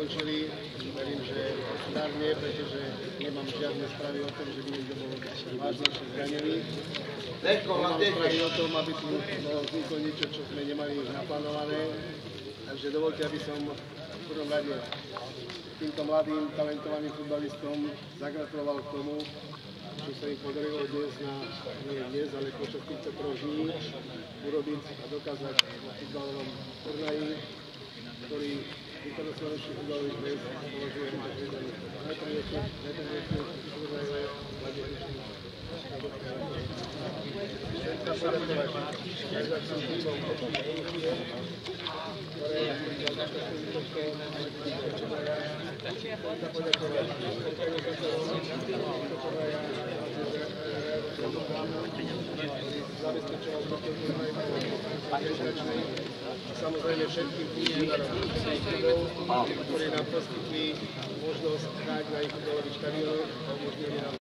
skončili. Verím, že zdárne, pretože nemám žiadne správy o tom, že by niekto bol vážnejšie zranený. Nemám správy o tom, aby tu vzniklo niečo, čo sme nemali naplánované. Takže dovolte, aby som v prvom rade týmto mladým, talentovaným futbalistom zagratuloval k tomu, čo sa im podarilo dnes, ale počas týchto 3 dní urobiť a dokázať na futbalovom turnaji, ktorý východoslovenský futbalový zväz považuje za najprvnejšie turnaje mládežničných. Chcem sa poďakovať organizačným tímom Evolucie, ktoré zabezpečoval a samozrejme všetkým funkcionárom, ktorí nám poskytli možnosť hrať na ich futbalových štadiónoch a umožnili nám